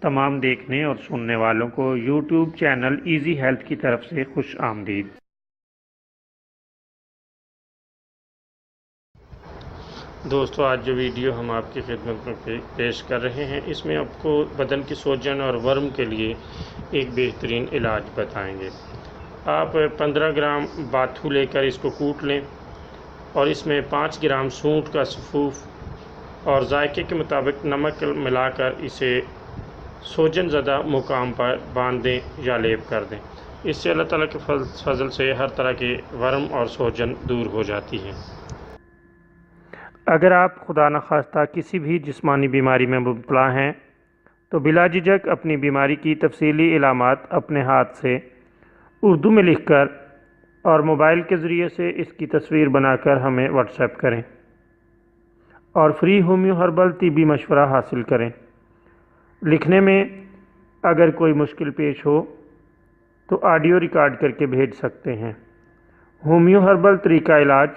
तमाम देखने और सुनने वालों को यूट्यूब चैनल इजी हेल्थ की तरफ से खुश आमदीद। दोस्तों, आज जो वीडियो हम आपकी खिदमत में पेश कर रहे हैं, इसमें आपको बदन की सूजन और वर्म के लिए एक बेहतरीन इलाज बताएंगे। आप 15 ग्राम बाथू लेकर इसको कूट लें और इसमें 5 ग्राम सूंठ का सफ़ूफ और जायके के मुताबिक नमक मिलाकर इसे सूजन ज़दा मुकाम पर बांध दें या लेप कर दें। इससे अल्लाह ताला के फजल से हर तरह के वर्म और सूजन दूर हो जाती है। अगर आप खुदा न खास्ता किसी भी जिस्मानी बीमारी में मुब्तला हैं तो बिला झिझक अपनी बीमारी की तफसीली इलामात अपने हाथ से उर्दू में लिखकर और मोबाइल के ज़रिए से इसकी तस्वीर बनाकर हमें व्हाट्सएप करें और फ्री होम्यो हर्बल तिब्बी मशवरा हासिल करें। लिखने में अगर कोई मुश्किल पेश हो तो ऑडियो रिकॉर्ड करके भेज सकते हैं। होम्यो हर्बल तरीका इलाज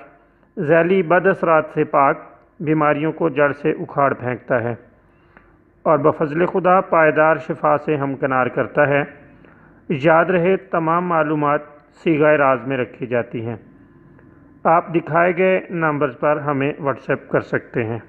जैली बदअसरात से पाक बीमारियों को जड़ से उखाड़ फेंकता है और बफज़ल खुदा पायदार शिफा से हमकिनार करता है। याद रहे, तमाम मालूमात सीगा राज में रखी जाती हैं। आप दिखाए गए नंबर पर हमें व्हाट्सएप कर सकते हैं।